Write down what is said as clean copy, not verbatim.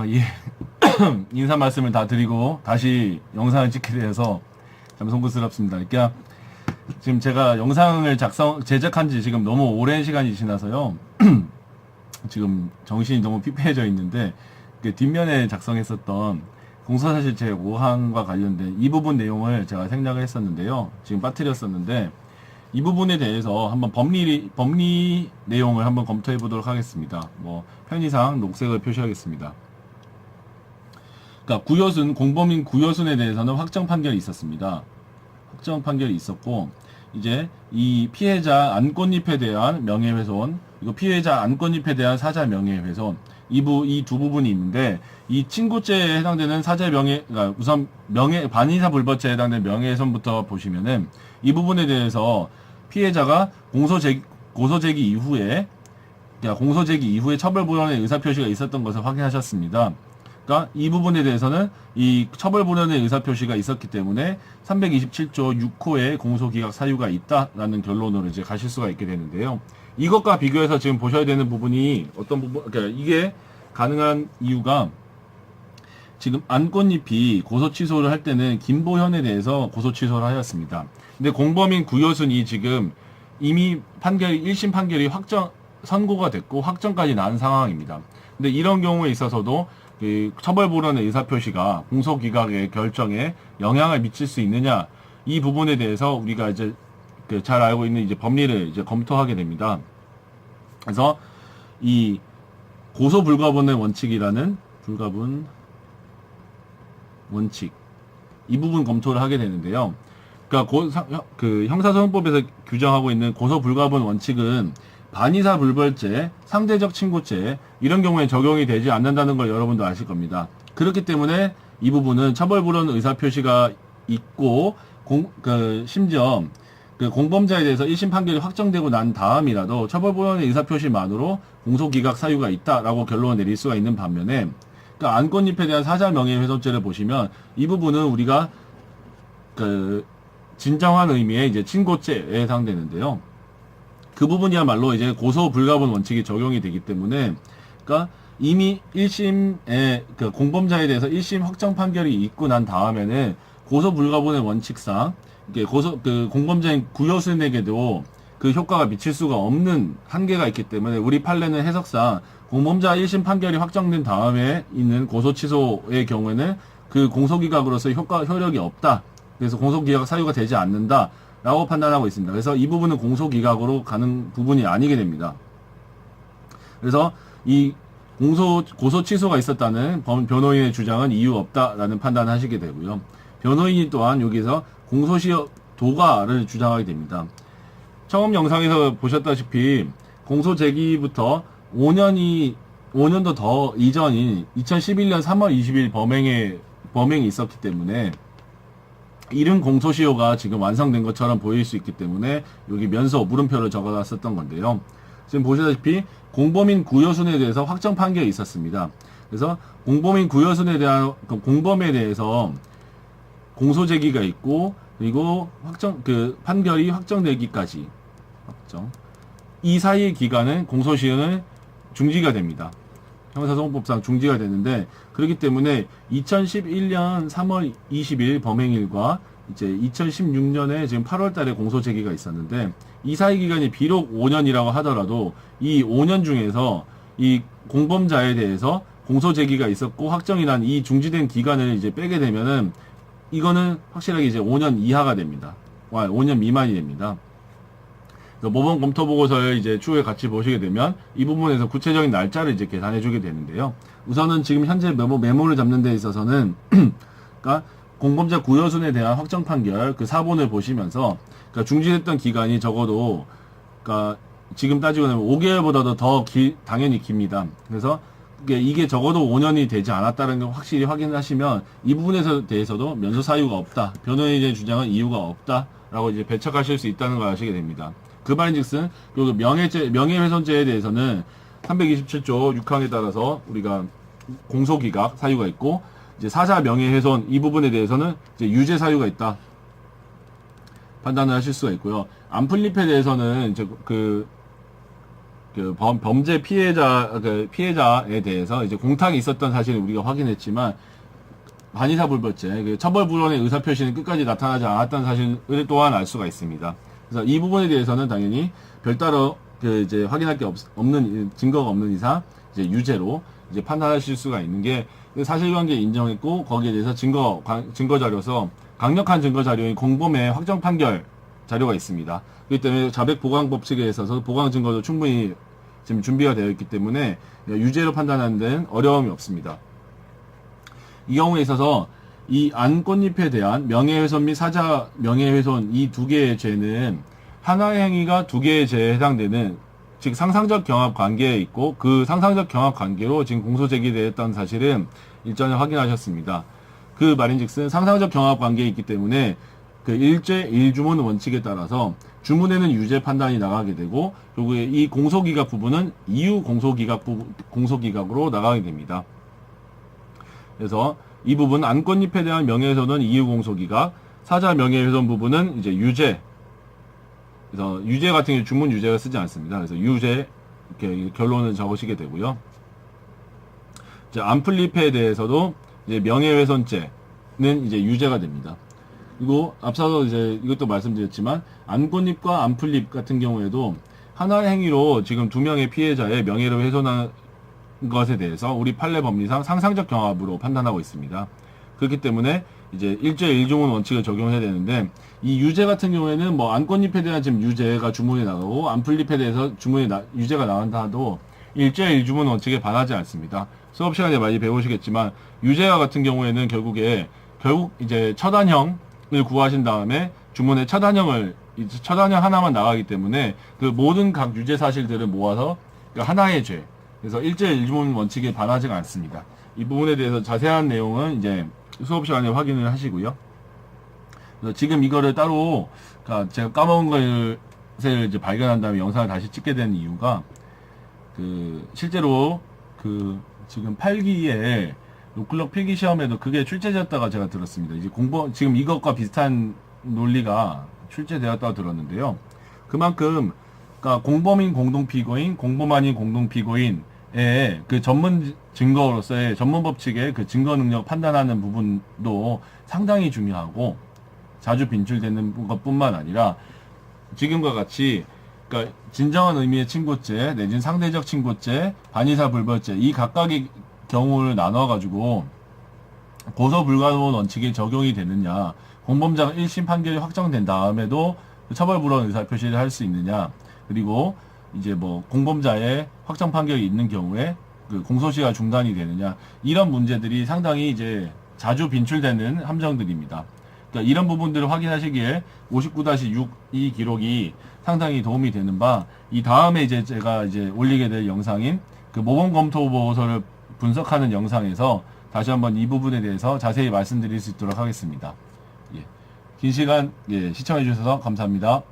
예. 인사 말씀을 다 드리고 다시 영상을 찍게 돼서 참 송구스럽습니다. 그러니까 지금 제가 영상을 제작한 지 지금 너무 오랜 시간이 지나서요. 지금 정신이 너무 피폐해져 있는데 그 뒷면에 작성했었던 공소사실제 5항과 관련된 이 부분 내용을 제가 생략을 했었는데요. 지금 빠뜨렸었는데 이 부분에 대해서 한번 법리 내용을 한번 검토해 보도록 하겠습니다. 뭐 편의상 녹색을 표시하겠습니다. 그러니까 공범인 구여순에 대해서는 확정 판결이 있었습니다. 확정 판결이 있었고, 이제 이 피해자 안꽃잎에 대한 명예훼손, 이거 피해자 안꽃잎에 대한 사자 명예훼손, 이 두 부분이 있는데, 이 친고죄에 해당되는 그러니까 우선 반의사 불법죄에 해당되는 명예훼손부터 보시면은, 이 부분에 대해서 피해자가 고소제기 이후에, 그러니까 공소제기 이후에 처벌불원의 의사표시가 있었던 것을 확인하셨습니다. 그러니까 이 부분에 대해서는 이 처벌불원의 의사표시가 있었기 때문에 327조 6호의 공소기각 사유가 있다라는 결론으로 이제 가실 수가 있게 되는데요. 이것과 비교해서 지금 보셔야 되는 부분이 어떤 부분, 그러니까 이게 가능한 이유가 지금 안꽃잎이 고소 취소를 할 때는 김보현에 대해서 고소 취소를 하였습니다. 근데 공범인 구여순이 지금 이미 1심 판결이 선고가 됐고 확정까지 난 상황입니다. 근데 이런 경우에 있어서도 그 처벌불원의 의사표시가 공소기각의 결정에 영향을 미칠 수 있느냐, 이 부분에 대해서 우리가 이제 잘 알고 있는 이제 법리를 이제 검토하게 됩니다. 그래서 이 고소불가분의 원칙이라는 불가분 원칙, 이 부분 검토를 하게 되는데요. 그러니까 형사소송법에서 규정하고 있는 고소불가분 원칙은 반의사 불벌죄, 상대적 친고죄 이런 경우에 적용이 되지 않는다는 걸 여러분도 아실 겁니다. 그렇기 때문에 이 부분은 처벌불원 의사표시가 있고 심지어 공범자에 대해서 1심 판결이 확정되고 난 다음이라도 처벌불원의 의사표시만으로 공소기각 사유가 있다라고 결론을 내릴 수가 있는 반면에, 그러니까 안꽃잎에 대한 사자 명예훼손죄를 보시면 이 부분은 우리가 진정한 의미의 이제 친고죄에 해당되는데요. 그 부분이야말로 이제 고소 불가분 원칙이 적용이 되기 때문에, 그러니까 이미 1심에 공범자에 대해서 1심 확정 판결이 있고 난 다음에는 고소 불가분의 원칙상 공범자인 구여순에게도 그 효과가 미칠 수가 없는 한계가 있기 때문에 우리 판례는 해석상 공범자 1심 판결이 확정된 다음에 있는 고소 취소의 경우에는 그 공소기각으로서 효력이 없다. 그래서 공소기각 사유가 되지 않는다. 라고 판단하고 있습니다. 그래서 이 부분은 공소기각으로 가는 부분이 아니게 됩니다. 그래서 이 고소 취소가 있었다는 변호인의 주장은 이유 없다라는 판단을 하시게 되고요. 변호인이 또한 여기서 공소시효 도과를 주장하게 됩니다. 처음 영상에서 보셨다시피 공소 제기부터 5년도 더 이전인 2011년 3월 20일 범행이 있었기 때문에 이른 공소시효가 지금 완성된 것처럼 보일 수 있기 때문에 여기 면소 물음표를 적어놨었던 건데요. 지금 보시다시피 공범인 구여순에 대해서 확정 판결이 있었습니다. 그래서 공범인 구여순에 대한 공범에 대해서 공소 제기가 있고, 그리고 판결이 확정되기까지 이 사이의 기간은 공소시효는 중지가 됩니다. 형사소송법상 중지가 되는데, 그렇기 때문에 2011년 3월 20일 범행일과 이제 2016년에 지금 8월 달에 공소 제기가 있었는데, 이 사이 기간이 비록 5년이라고 하더라도 이 5년 중에서 이 공범자에 대해서 공소 제기가 있었고 확정이 난 이 중지된 기간을 이제 빼게 되면은 이거는 확실하게 이제 5년 이하가 됩니다. 5년 미만이 됩니다. 모범 검토 보고서를 이제 추후에 같이 보시게 되면 이 부분에서 구체적인 날짜를 이제 계산해 주게 되는데요. 우선은 지금 현재 메모를 잡는 데 있어서는 그러니까 공범자 구여순에 대한 확정 판결 그 사본을 보시면서 그러니까 중지됐던 기간이 적어도 그러니까 지금 따지고 나면 5개월보다도 당연히 깁니다. 그래서 이게 적어도 5년이 되지 않았다는 걸 확실히 확인하시면 이 부분에 대해서도 면소 사유가 없다. 변호인의 주장은 이유가 없다라고 이제 배척하실 수 있다는 걸 아시게 됩니다. 그 말인즉슨 명예훼손죄에 대해서는 327조 6항에 따라서 우리가 공소기각 사유가 있고, 이제 사자 명예훼손 이 부분에 대해서는 이제 유죄 사유가 있다 판단을 하실 수가 있고요. 안풀잎에 대해서는 이제 그 범죄 피해자에 대해서 이제 공탁이 있었던 사실을 우리가 확인했지만 반의사불벌죄, 그 처벌불원의 의사표시는 끝까지 나타나지 않았다는 사실을 또한 알 수가 있습니다. 그래서 이 부분에 대해서는 당연히 별다른 그 이제 확인할 게 없는 증거가 없는 이상 이제 유죄로 이제 판단하실 수가 있는 게 사실관계 인정했고 거기에 대해서 증거 자료서 강력한 증거 자료인 공범의 확정 판결 자료가 있습니다. 그렇기 때문에 자백보강 측에 있어서 보강 증거도 충분히 지금 준비가 되어 있기 때문에 유죄로 판단하는 데는 어려움이 없습니다. 이 경우에 있어서 이 안꽃잎에 대한 명예훼손 및 사자 명예훼손 이 두 개의 죄는 하나의 행위가 두 개의 죄에 해당되는 즉 상상적 경합 관계에 있고 그 상상적 경합 관계로 지금 공소 제기되었다는 사실은 일전에 확인하셨습니다. 그 말인즉슨 상상적 경합 관계에 있기 때문에 그 일죄 일주문 원칙에 따라서 주문에는 유죄 판단이 나가게 되고 그리고 이 공소기각 부분은 이유 공소기각으로 나가게 됩니다. 그래서 이 부분 안꽃잎에 대한 명예훼손은 이유 공소기각, 사자 명예훼손 부분은 이제 유죄. 그래서 유죄 같은 경우 주문 유죄가 쓰지 않습니다. 그래서 유죄 이렇게 결론을 적으시게 되고요. 이제 안풀잎에 대해서도 이제 명예훼손죄는 이제 유죄가 됩니다. 그리고 앞서서 이제 이것도 말씀드렸지만 안꽃잎과 안풀잎 같은 경우에도 하나의 행위로 지금 두 명의 피해자의 명예를 훼손한 것에 대해서 우리 판례 법리상 상상적 경합으로 판단하고 있습니다. 그렇기 때문에 이제 일죄 일주문 원칙을 적용해야 되는데 이 유죄 같은 경우에는 뭐 안꽃잎에 대한 지금 유죄가 주문이 나가고 안풀잎에 대해서 유죄가 나간다 하도 일죄 일주문 원칙에 반하지 않습니다. 수업 시간에 많이 배우시겠지만 유죄와 같은 경우에는 결국 이제 처단형을 구하신 다음에 주문에 처단형 하나만 나가기 때문에 그 모든 각 유죄 사실들을 모아서 하나의 죄. 그래서 일죄 일주문 원칙에 반하지가 않습니다. 이 부분에 대해서 자세한 내용은 이제 수업 시간에 확인을 하시고요. 그래서 지금 이거를 따로 제가 까먹은 것을 이제 발견한 다음에 영상을 다시 찍게 된 이유가 실제로 지금 8기에 로클럭 필기 시험에도 그게 출제되었다가 제가 들었습니다. 이제 지금 이것과 비슷한 논리가 출제되었다고 들었는데요. 그만큼 공범인 공동피고인, 공범 아닌 공동피고인의 그 전문 증거로서의 전문 법칙의 그 증거 능력 판단하는 부분도 상당히 중요하고 자주 빈출되는 것뿐만 아니라 지금과 같이 진정한 의미의 친고죄 내지는 상대적 친고죄, 반의사불벌죄 이 각각의 경우를 나눠가지고 고소불가분 원칙이 적용이 되느냐, 공범자가 1심 판결이 확정된 다음에도 처벌불원 의사표시를 할 수 있느냐, 그리고 이제 뭐 공범자의 확정 판결이 있는 경우에 그 공소시효가 중단이 되느냐, 이런 문제들이 상당히 이제 자주 빈출되는 함정들입니다. 그러니까 이런 부분들을 확인하시기에 59-6 이 기록이 상당히 도움이 되는 바, 이 다음에 이제 제가 이제 올리게 될 영상인 그 모범 검토 보고서를 분석하는 영상에서 다시 한번 이 부분에 대해서 자세히 말씀드릴 수 있도록 하겠습니다. 긴 시간 시청해 주셔서 감사합니다.